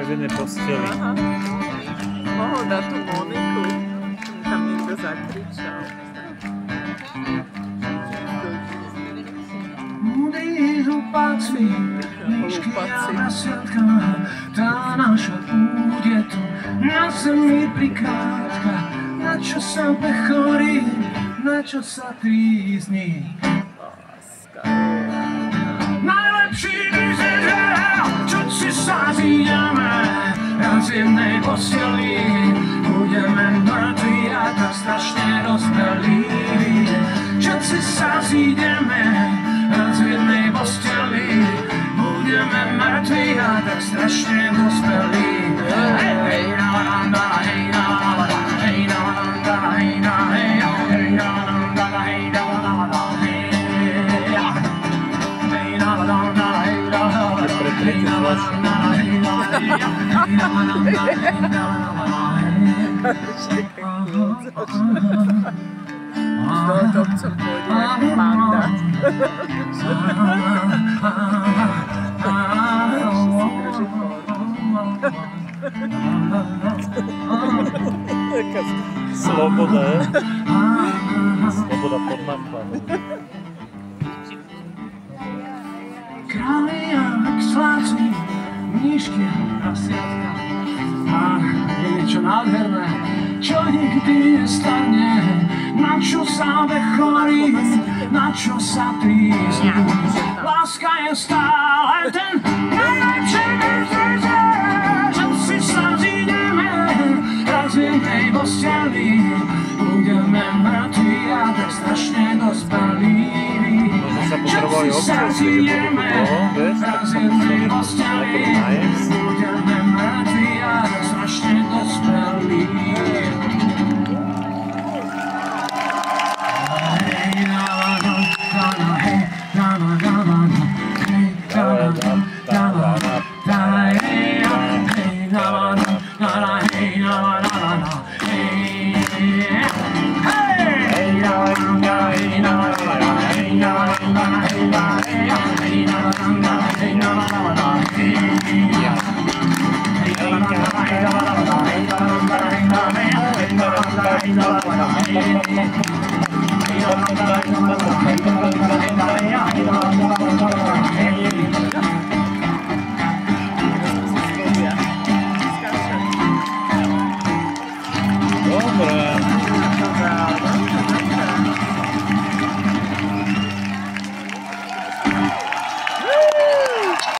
v jednej posteli. Aha. Mohol dať tú Moniku. Tam niekto zakričal. Hlupáci, myšky a prasiatka, tá naša púť je tu na zemi prikrátka. Na čo sa bechorí, na čo sa trízni. Najlepší dnes je, čo si sa zídeme, raz v jednej posteli. Budeme mŕtvi a tak strašne dospelí. Všetci sa zídeme, raz v jednej posteli. Budeme mŕtvi a tak strašne dospelí. Hej, na la la, hej, na la la, hej, na la la, hej, na hej, hej, na la la, hej, na la la, hej, hej, na la la, hej, na la la, hej, na la la, hej, na la la, hej, na la la, hej, na la la. To chcem pôjde jak panda. Taká sloboda, je? Sloboda pod lampami. Králi a exláci, mníšky a prasiatka. Je niečo nádherné, čo nikdy nestarne. Na čo sa bechorí, na čo sa trízni. Láska je stále ten najlepší dezerter. Všetci sa zídeme, raz v jednej posteli. Budeme mŕtvi a tak strašne dospelí. Všetci sa zídeme, raz v jednej posteli. Budeme mŕtvi a tak strašne dospelí. Ja.